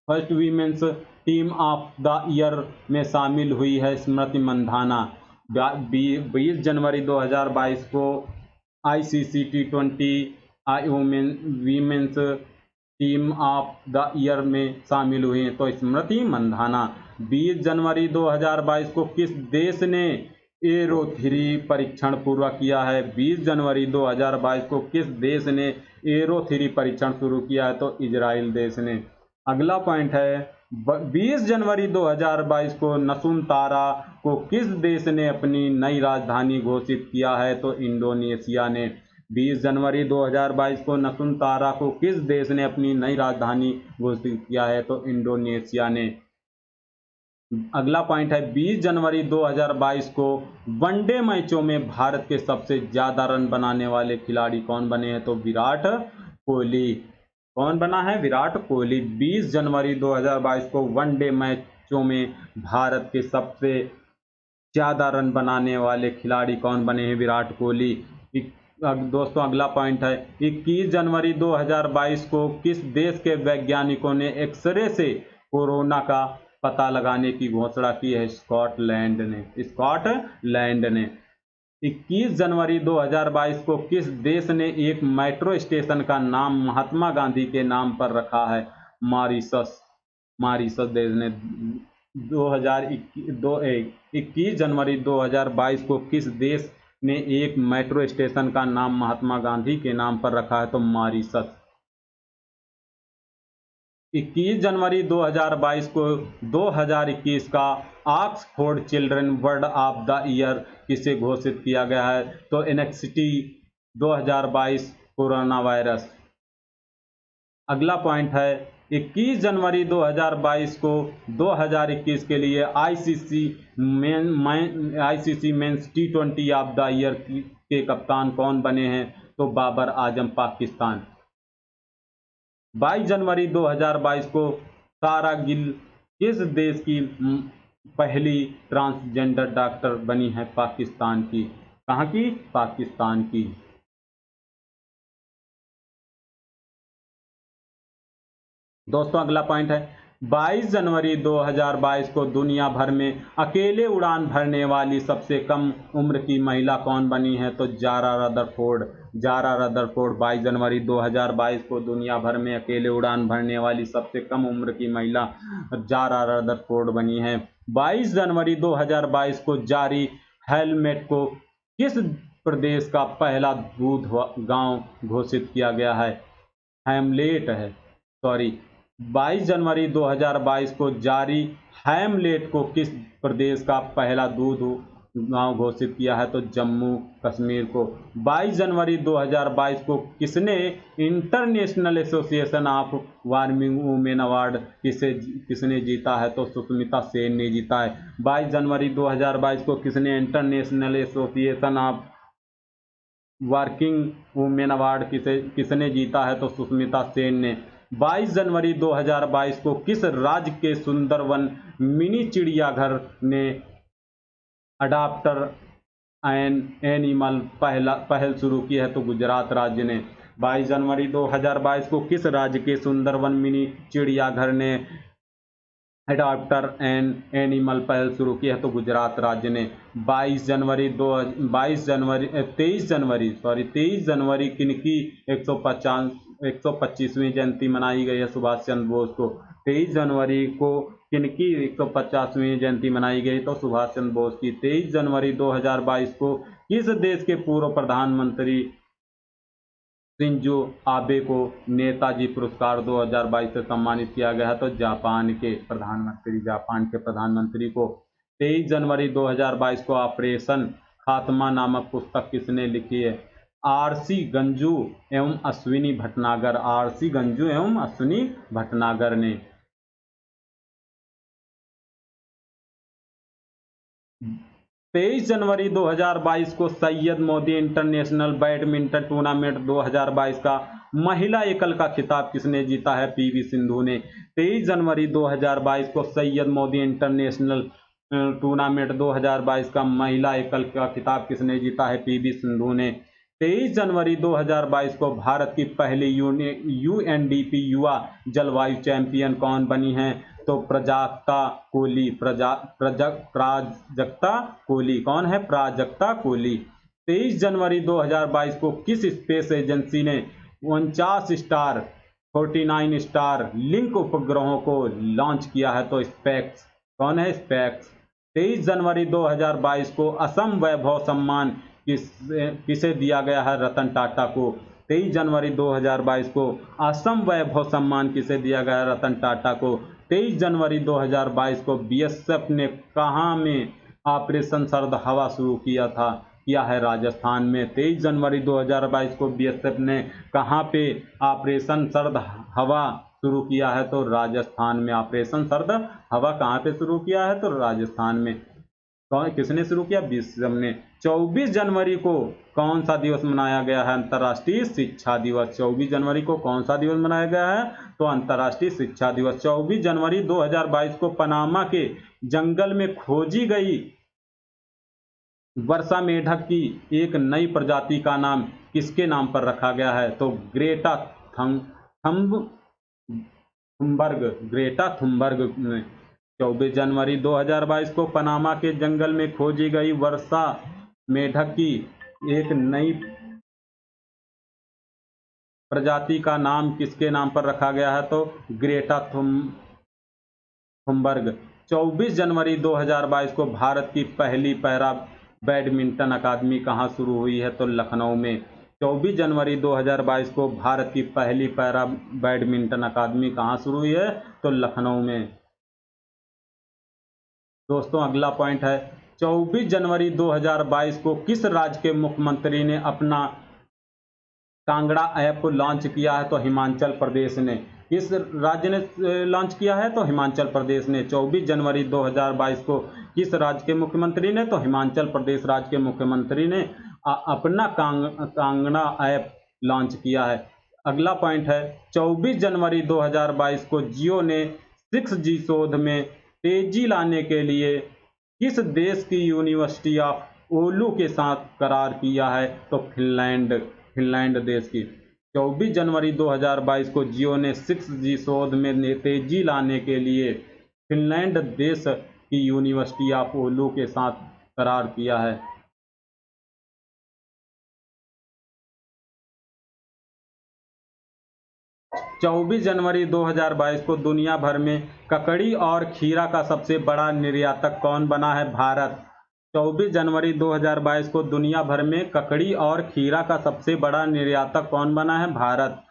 first women's team of the year में शामिल हुई है? स्मृति मंधाना। 20 जनवरी 2022 को ICC T20 women's team of the year में शामिल हुई हैं तो स्मृति मंधाना। 20 जनवरी 2022 को किस देश ने एरो 3 परीक्षण पूरा किया है? 20 जनवरी 2022 को किस देश ने एरो 3 परीक्षण शुरू किया है? तो इजराइल देश ने। अगला पॉइंट है 20 जनवरी 2022 को नसूनतारा को किस देश ने अपनी नई राजधानी घोषित किया है? तो इंडोनेशिया ने। 20 जनवरी 2022 को नसूनतारा को किस देश ने अपनी नई राजधानी घोषित किया है? तो इंडोनेशिया ने। अगला पॉइंट है 20 जनवरी 2022 को वनडे मैचों में भारत के सबसे ज्यादा रन बनाने वाले खिलाड़ी कौन बने हैं? तो विराट कोहली। कौन बना है? विराट कोहली। 20 जनवरी 2022 को वनडे मैचों में भारत के सबसे ज्यादा रन बनाने वाले खिलाड़ी कौन बने हैं? विराट कोहली। दोस्तों अगला पॉइंट है 21 जनवरी 2022 को किस देश के वैज्ञानिकों ने एक्सरे से कोरोना का पता लगाने की घोषणा की है? स्कॉटलैंड ने। स्कॉटलैंड ने। 21 जनवरी 2022 को किस देश ने एक मेट्रो स्टेशन का नाम महात्मा गांधी के नाम पर रखा है? मॉरिशस। मॉरिशस देश ने। 21 जनवरी 2022 को किस देश ने एक मेट्रो स्टेशन का नाम महात्मा गांधी के नाम पर रखा है? तो मॉरिशस। 21 जनवरी 2022 को 2021 का Oxford children word of the year किसे घोषित किया गया है? तो एनएक्सटी 2022 कोरोना वायरस। अगला पॉइंट है 21 जनवरी 2022 को 2021 के लिए ICC men's T20 of the year के कप्तान कौन बने हैं? तो बाबर आजम पाकिस्तान। 22 जनवरी 2022 को सारा गिल किस देश की पहली ट्रांसजेंडर डॉक्टर बनी है? पाकिस्तान की। कहाँ की? पाकिस्तान की। दोस्तों अगला पॉइंट है 22 जनवरी 2022 को दुनिया भर में अकेले उड़ान भरने वाली सबसे कम उम्र की महिला कौन बनी है? तो जारा रदरफोर्ड। जारा रदरफोर्ड 22 जनवरी 2022 को दुनिया भर में अकेले उड़ान भरने वाली सबसे कम उम्र की महिला जारा रदरफोर्ड बनी है। 22 जनवरी 2022 को जारी हेलमेट को किस प्रदेश का पहला दूध गांव घोषित किया गया है? हैमलेट है। 22 जनवरी 2022 को जारी हैमलेट को किस प्रदेश का पहला दूध गांव घोषित किया है? तो जम्मू कश्मीर को। 22 जनवरी 2022 को किसने international association of working women award किसने जीता है? तो सुष्मिता सेन ने जीता है। 22 जनवरी 2022 को किसने international association of working women award किसने जीता है? तो सुष्मिता सेन ने। 22 जनवरी 2022 को किस राज्य के सुंदरवन मिनी चिड़ियाघर ने अडॉप्टर एन एनिमल पहल शुरू की है? तो गुजरात राज्य ने। 22 जनवरी 2022 को किस राज्य के सुंदरवन मिनी चिड़ियाघर ने अडॉप्टर एन एनिमल पहल शुरू की है? तो गुजरात राज्य ने। 23 जनवरी किनकी 125वीं जयंती मनाई गई है? सुभाष चंद्र बोस को। 23 जनवरी को किनकी 150वीं जयंती मनाई गई? तो सुभाष चंद्र बोस की। 23 जनवरी 2022 को किस देश के पूर्व प्रधानमंत्री शिंजो आबे को नेताजी पुरस्कार 2022 से सम्मानित किया गया है? तो जापान के प्रधानमंत्री को। 23 जनवरी 2022 को ऑपरेशन खात्मा नामक पुस्तक किसने लिखी है? आरसी गंजू एवं अश्विनी भटनागर। आरसी गंजू एवं अश्विनी भटनागर ने। 23 जनवरी 2022 को Syed Modi international badminton tournament 2022 का महिला एकल का खिताब किसने जीता है? पीवी सिंधु ने। 23 जनवरी 2022 को सैयद मोदी इंटरनेशनल टूर्नामेंट 2022 का महिला एकल का खिताब किसने जीता है? पीवी सिंधु ने। 23 जनवरी 2022 को भारत की पहली यूएनडीपी युवा जलवायु चैंपियन कौन बनी है? तो प्राजक्ता कोली। प्राजक्ता कोली कौन है? प्राजक्ता कोली। 23 जनवरी 2022 को किस स्पेस एजेंसी ने 49 स्टार लिंक उपग्रहों को लॉन्च किया है? तो स्पेक्स कौन है? स्पेक्स। 23 जनवरी 2022 को असम वैभव सम्मान किसे दिया गया है? रतन टाटा को। 23 जनवरी 2022 को असम वैभव सम्मान किसे दिया गया है? रतन टाटा को। 23 जनवरी 2022 को बीएसएफ ने कहाँ में ऑपरेशन सर्द हवा शुरू किया है? राजस्थान में। 23 जनवरी 2022 को बीएसएफ ने कहाँ पे ऑपरेशन सर्द हवा शुरू किया है? तो राजस्थान में। ऑपरेशन सर्द हवा कहाँ पे शुरू किया है? तो राजस्थान में। किसने शुरू किया? बीएसएफ ने। 24 जनवरी को कौन सा दिवस मनाया गया है? अंतर्राष्ट्रीय शिक्षा दिवस। 24 जनवरी को कौन सा दिवस मनाया गया है? तो अंतर्राष्ट्रीय शिक्षा दिवस। 24 जनवरी 2022 को पनामा के जंगल में खोजी गई वर्षा मेढक की एक नई प्रजाति का नाम किसके नाम पर रखा गया है? तो ग्रेटा थुनबर्ग। 24 जनवरी 2022 को पनामा के जंगल में खोजी गई वर्षा मेढक की एक नई प्रजाति का नाम किसके नाम पर रखा गया है? तो ग्रेटा थुनबर्ग। 24 जनवरी 2022 को भारत की पहली पैरा बैडमिंटन अकादमी कहाँ शुरू हुई है? तो लखनऊ में। 24 जनवरी 2022 को भारत की पहली पैरा बैडमिंटन अकादमी कहाँ शुरू हुई है? तो लखनऊ में। दोस्तों अगला पॉइंट है 24 जनवरी 2022 को किस राज्य के मुख्यमंत्री ने अपना कांगड़ा ऐप लॉन्च किया है? तो हिमाचल प्रदेश ने। किस राज्य ने लॉन्च किया है? तो हिमाचल प्रदेश ने। 24 जनवरी 2022 को किस राज्य के मुख्यमंत्री ने? तो हिमाचल प्रदेश राज्य के मुख्यमंत्री ने अपना कांगड़ा ऐप लॉन्च किया है। अगला पॉइंट है 24 जनवरी 2022 को जियो ने 6G शोध में तेजी लाने के लिए किस देश की यूनिवर्सिटी ऑफ ओलू के साथ करार किया है? तो फिनलैंड देश की। 24 जनवरी 2022 को जियो ने 6G शोध में तेजी लाने के लिए फिनलैंड देश की यूनिवर्सिटी ऑफ ओलू के साथ करार किया है। चौबीस जनवरी 2022 को दुनिया भर में ककड़ी और खीरा का सबसे बड़ा निर्यातक कौन बना है? भारत। 24 जनवरी 2022 को दुनिया भर में ककड़ी और खीरा का सबसे बड़ा निर्यातक कौन बना है? भारत।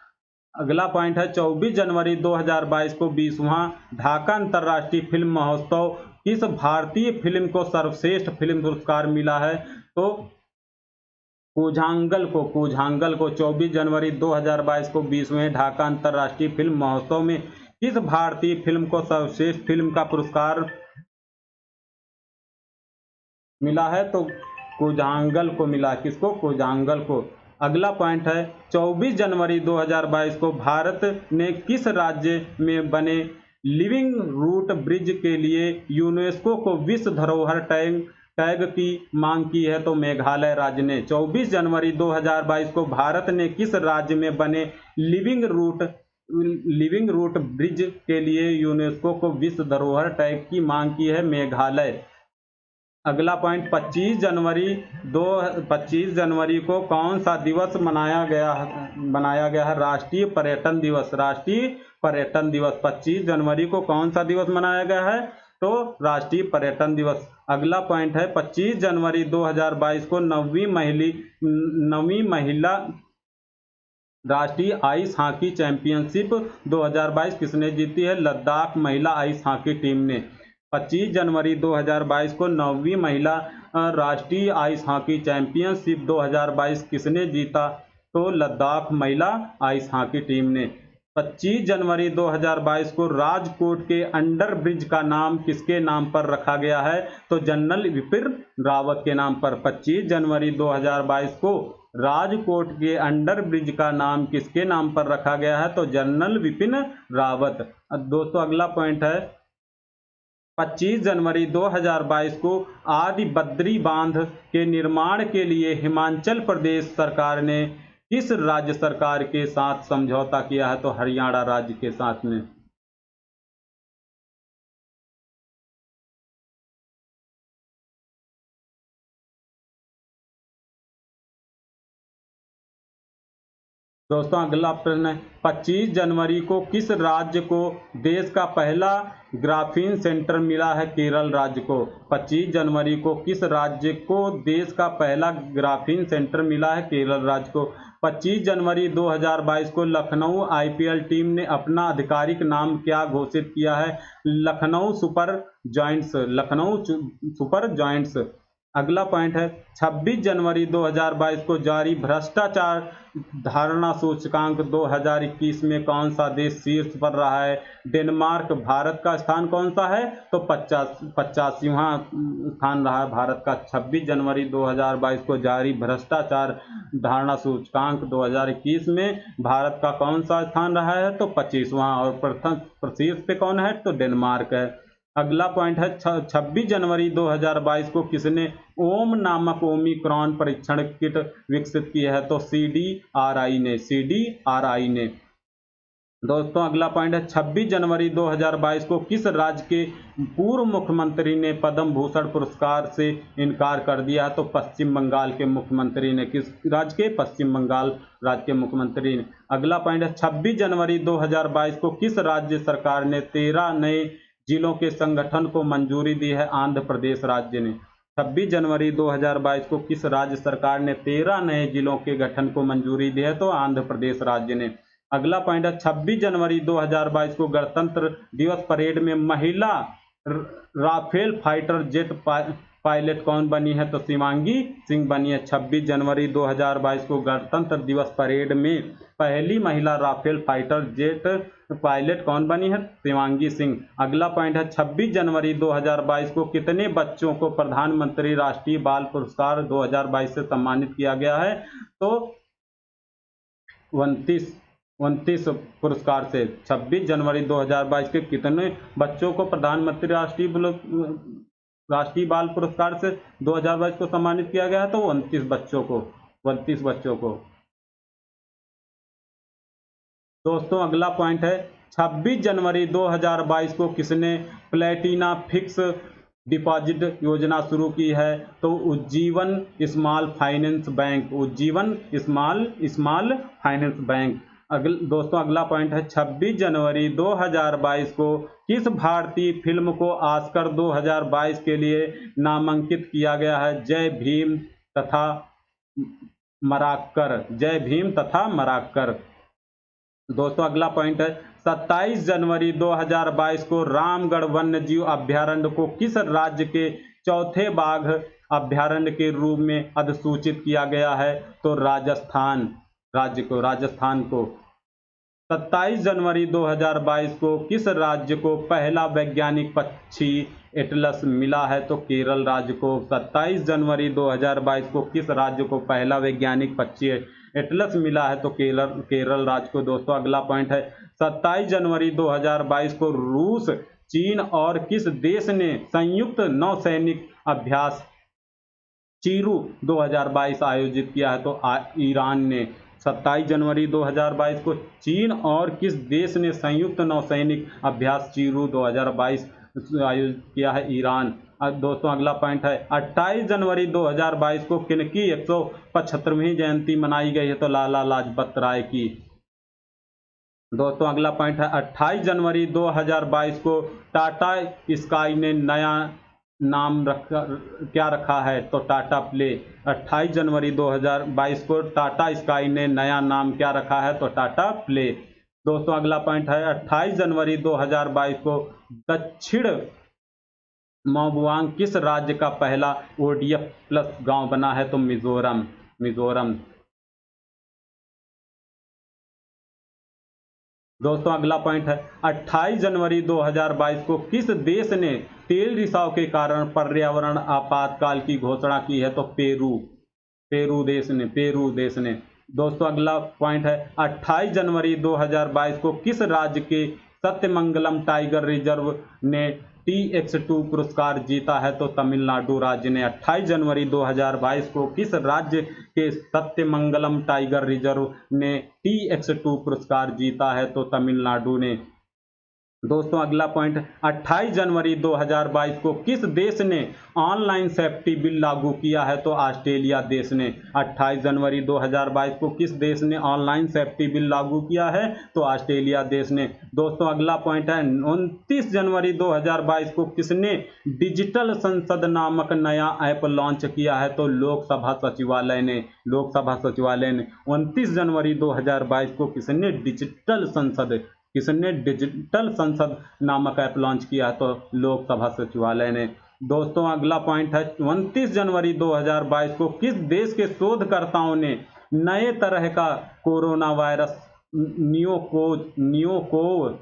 अगला पॉइंट है 24 जनवरी 2022 को 20वां ढाका अंतर्राष्ट्रीय फिल्म महोत्सव किस भारतीय फिल्म को सर्वश्रेष्ठ फिल्म पुरस्कार मिला है? तो कूझांगल को 24 जनवरी 2022 को 20वें ढाका अंतर्राष्ट्रीय फिल्म महोत्सव में किस भारतीय फिल्म को सर्वश्रेष्ठ फिल्म का पुरस्कार मिला है? तो कूझांगल को मिला। किसको? कूझांगल को। अगला पॉइंट है 24 जनवरी 2022 को भारत ने किस राज्य में बने लिविंग रूट ब्रिज के लिए यूनेस्को को विश्व धरोहर टैग की मांग की है? तो मेघालय राज्य ने। 24 जनवरी 2022 को भारत ने किस राज्य में बने लिविंग रूट ब्रिज के लिए यूनेस्को को विश्व धरोहर टैग की मांग की है? मेघालय। अगला पॉइंट 25 जनवरी को कौन सा दिवस मनाया गया है? राष्ट्रीय पर्यटन दिवस। राष्ट्रीय पर्यटन दिवस। 25 जनवरी को कौन सा दिवस मनाया गया है? तो राष्ट्रीय पर्यटन दिवस। अगला पॉइंट है 25 जनवरी 2022 को नवीं महिला राष्ट्रीय आइस हॉकी चैंपियनशिप 2022 किसने जीती है? लद्दाख महिला आइस हॉकी टीम ने। 25 जनवरी 2022 को 9वीं महिला राष्ट्रीय आइस हॉकी चैंपियनशिप 2022 किसने जीता? तो लद्दाख महिला आइस हॉकी टीम ने। 25 जनवरी 2022 को राजकोट के अंडर ब्रिज का नाम किसके नाम पर रखा गया है? तो जनरल विपिन रावत के नाम पर। 25 जनवरी 2022 को राजकोट के अंडर ब्रिज का नाम किसके नाम पर रखा गया है? तो जनरल विपिन रावत। दोस्तों अगला पॉइंट है 25 जनवरी 2022 को आदि बद्री बांध के निर्माण के लिए हिमाचल प्रदेश सरकार ने किस राज्य सरकार के साथ समझौता किया है? तो हरियाणा राज्य के साथ में। दोस्तों अगला प्रश्न है 25 जनवरी को किस राज्य को देश का पहला ग्राफीन सेंटर मिला है? केरल राज्य को। 25 जनवरी को किस राज्य को देश का पहला ग्राफीन सेंटर मिला है? केरल राज्य को। 25 जनवरी 2022 को लखनऊ आईपीएल टीम ने अपना आधिकारिक नाम क्या घोषित किया है? Lucknow super giants. Lucknow super giants. अगला पॉइंट है 26 जनवरी 2022 को जारी भ्रष्टाचार धारणा सूचकांक 2021 में कौन सा देश शीर्ष पर रहा है? डेनमार्क। भारत का स्थान कौन सा है? तो 85वां स्थान रहा है भारत का। 26 जनवरी 2022 को जारी भ्रष्टाचार धारणा सूचकांक 2021 में भारत का कौन सा स्थान रहा है? तो 25वां। और प्रथम शीर्ष पे कौन है? तो डेनमार्क है। अगला पॉइंट है 26 जनवरी 2022 को किसने ओम नामक ओमिक्रॉन परीक्षण किट विकसित की है? तो CDRI ने। CDRI ने। दोस्तों अगला पॉइंट है 26 जनवरी 2022 को किस राज्य के पूर्व मुख्यमंत्री ने पद्म भूषण पुरस्कार से इनकार कर दिया? तो पश्चिम बंगाल के मुख्यमंत्री ने। किस राज्य के? पश्चिम बंगाल राज्य के मुख्यमंत्री ने। अगला पॉइंट है 26 जनवरी 2022 को किस राज्य सरकार ने 13 नए जिलों के संगठन को मंजूरी दी है? आंध्र प्रदेश राज्य ने। 26 जनवरी 2022 को किस राज्य सरकार ने 13 नए जिलों के गठन को मंजूरी दी है? तो आंध्र प्रदेश राज्य ने। अगला पॉइंट है 26 जनवरी 2022 को गणतंत्र दिवस परेड में महिला राफेल फाइटर जेट पायलट कौन बनी है? तो शिवांगी सिंह बनी है। 26 जनवरी 2022 को गणतंत्र दिवस परेड में पहली महिला राफेल फाइटर जेट पायलट कौन बनी है? शिवांगी सिंह। अगला पॉइंट है 26 जनवरी 2022 को कितने बच्चों को प्रधानमंत्री राष्ट्रीय बाल पुरस्कार 2022 से सम्मानित किया गया है? तो 29 पुरस्कार से। 26 जनवरी 2022 के कितने बच्चों को प्रधानमंत्री राष्ट्रीय बाल पुरस्कार से 2022 को सम्मानित किया गया है? तो 29 बच्चों को। 29 बच्चों को। दोस्तों अगला पॉइंट है 26 जनवरी 2022 को किसने प्लेटिना फिक्स डिपॉजिट योजना शुरू की है? तो Ujjivan small finance bank. Ujjivan small finance bank. दोस्तों अगला पॉइंट है 26 जनवरी 2022 को किस भारतीय फिल्म को ऑस्कर 2022 के लिए नामांकित किया गया है? जय भीम तथा मराक्कर। जय भीम तथा मराक्कर। दोस्तों अगला पॉइंट है 27 जनवरी 2022 को रामगढ़ वन्यजीव अभ्यारण्य को किस राज्य के चौथे बाघ अभ्यारण्य के रूप में अधिसूचित किया गया है? तो राजस्थान राज्य को। राजस्थान को। 27 जनवरी 2022 को किस राज्य को पहला वैज्ञानिक पक्षी एटलस मिला है? तो केरल राज्य को। 27 जनवरी 2022 को किस राज्य को पहला वैज्ञानिक पक्षी एटलस मिला है? तो केरल राज्य को। दोस्तों अगला पॉइंट है 27 जनवरी 2022 को रूस, चीन और किस देश ने संयुक्त नौसैनिक अभ्यास चीरू 2022 आयोजित किया है? तो ईरान ने। 27 जनवरी 2022 को चीन और किस देश ने संयुक्त नौसैनिक अभ्यास चीरू 2022 आयोजित किया है? ईरान। दोस्तों अगला पॉइंट है 28 जनवरी 2022 को किनकी 175वीं जयंती मनाई गई है? तो लाला लाजपत राय की। दोस्तों अगला पॉइंट है 28 जनवरी 2022 को टाटा स्काई ने नया नाम क्या रखा है, तो टाटा प्ले। 28 जनवरी 2022 को टाटा स्काई ने नया नाम क्या रखा है, तो टाटा प्ले। दोस्तों अगला पॉइंट है 28 जनवरी 2022 को दक्षिण मोबुआंग किस राज्य का पहला ODF प्लस गांव बना है, तो मिजोरम। दोस्तों अगला पॉइंट है 28 जनवरी 2022 को किस देश ने तेल रिसाव के कारण पर्यावरण आपातकाल की घोषणा की है, तो पेरू देश ने। दोस्तों अगला पॉइंट है 28 जनवरी 2022 को किस राज्य के सत्यमंगलम टाइगर रिजर्व ने TX2 पुरस्कार जीता है, तो तमिलनाडु राज्य ने। 28 जनवरी 2022 को किस राज्य के सत्यमंगलम टाइगर रिजर्व ने TX2 पुरस्कार जीता है, तो तमिलनाडु ने। दोस्तों अगला पॉइंट 28 जनवरी 2022 को किस देश ने ऑनलाइन सेफ्टी बिल लागू किया है, तो ऑस्ट्रेलिया देश ने। 28 जनवरी 2022 को किस देश ने ऑनलाइन सेफ्टी बिल लागू किया है, तो ऑस्ट्रेलिया देश ने। दोस्तों अगला पॉइंट है 29 जनवरी 2022 को किसने डिजिटल संसद नामक नया ऐप लॉन्च किया है, तो लोकसभा सचिवालय ने। 29 जनवरी 2022 को किसने डिजिटल संसद नामक ऐप लॉन्च किया, तो लोकसभा सचिवालय ने। दोस्तों अगला पॉइंट है 29 जनवरी 2022 को किस देश के शोधकर्ताओं ने नए तरह का कोरोना वायरस नियोकोव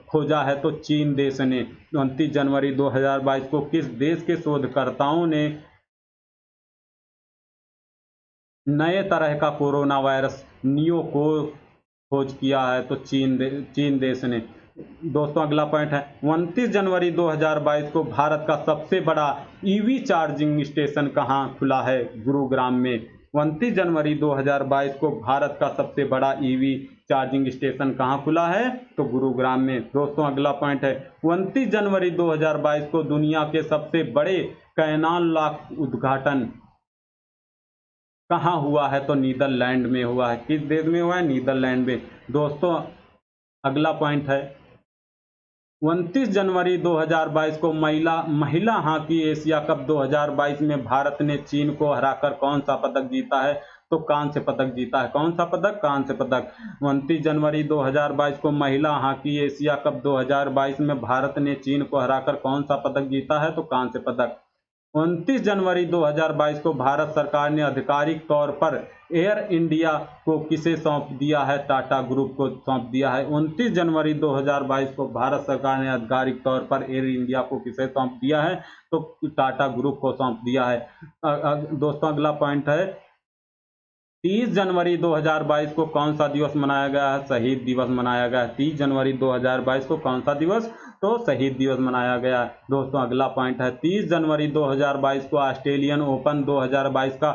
खोजा है, तो चीन देश ने। 29 जनवरी 2022 को किस देश के शोधकर्ताओं ने नए तरह का कोरोना वायरस नियोकोव खोज किया है, तो चीन देश ने। दोस्तों अगला पॉइंट है 29 जनवरी 2022 को भारत का सबसे बड़ा EV चार्जिंग स्टेशन कहां खुला है, गुरुग्राम में। 29 जनवरी 2022 को भारत का सबसे बड़ा EV चार्जिंग स्टेशन कहां खुला है, तो गुरुग्राम में। दोस्तों अगला पॉइंट है 29 जनवरी 2022 को दुनिया के सबसे बड़े कैनाल लॉक उद्घाटन कहाँ हुआ है, तो नीदरलैंड में हुआ है। किस देश में हुआ है, नीदरलैंड में। दोस्तों अगला पॉइंट है 29 जनवरी 2022 को महिला हॉकी एशिया कप 2022 में भारत ने चीन को हराकर कौन सा पदक जीता है, तो कांस्य पदक जीता है। कौन सा पदक, कांस्य पदक। 29 जनवरी 2022 को महिला हॉकी एशिया कप 2022 में भारत ने चीन को हराकर कौन सा पदक जीता है, तो कांस्य पदक। 29 जनवरी 2022 को भारत सरकार ने आधिकारिक तौर पर एयर इंडिया को किसे सौंप दिया है, टाटा ग्रुप को सौंप दिया है। 29 जनवरी 2022 को भारत सरकार ने आधिकारिक तौर पर एयर इंडिया को किसे सौंप दिया है, तो टाटा ग्रुप को सौंप दिया है। दोस्तों अगला पॉइंट है 30 जनवरी 2022 को कौन सा दिवस मनाया गया है, शहीद दिवस मनाया गया है। 30 जनवरी 2022 को कौन सा दिवस, तो शहीद दिवस मनाया गया है। दोस्तों अगला पॉइंट है 30 जनवरी 2022 को ऑस्ट्रेलियन ओपन 2022 का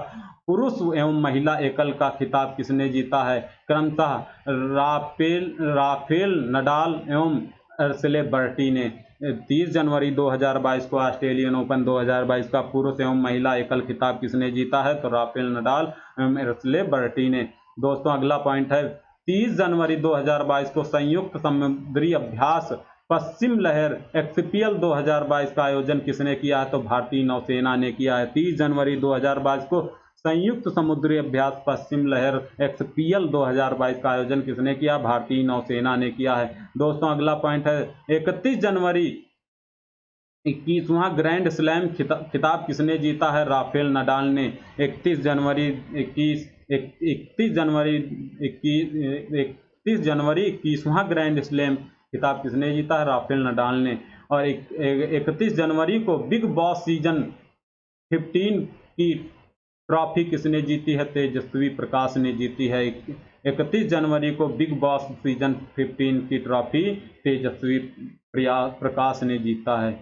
पुरुष एवं महिला एकल का खिताब किसने जीता है, क्रमशः राफेल नडाल एवं एर्सले बर्टी ने। 30 जनवरी 2022 को ऑस्ट्रेलियन ओपन 2022 का पुरुष एवं महिला एकल खिताब किसने जीता है, तो राफेल नडाल एवं एर्सले बर्टी ने। दोस्तों अगला पॉइंट है 30 जनवरी 2022 को संयुक्त समुद्री अभ्यास पश्चिम लहर XPL 2022 का आयोजन किसने किया है, तो भारतीय नौसेना ने किया है। 30 जनवरी 2022 को संयुक्त समुद्री अभ्यास पश्चिम लहर XPL 2022 का आयोजन किसने किया, भारतीय नौसेना ने किया है। दोस्तों अगला पॉइंट है 31 जनवरी 21वां ग्रैंड स्लैम खिताब किसने जीता है, राफेल नडाल ने। 31 जनवरी 21वां ग्रैंड स्लैम खिताब किसने जीता है, राफेल नडाल ने। और 31 जनवरी को बिग बॉस सीजन 15 की ट्रॉफी किसने जीती है, तेजस्वी प्रकाश ने जीती है। 31 जनवरी को बिग बॉस सीजन 15 की ट्रॉफी तेजस्वी प्रकाश ने जीता है।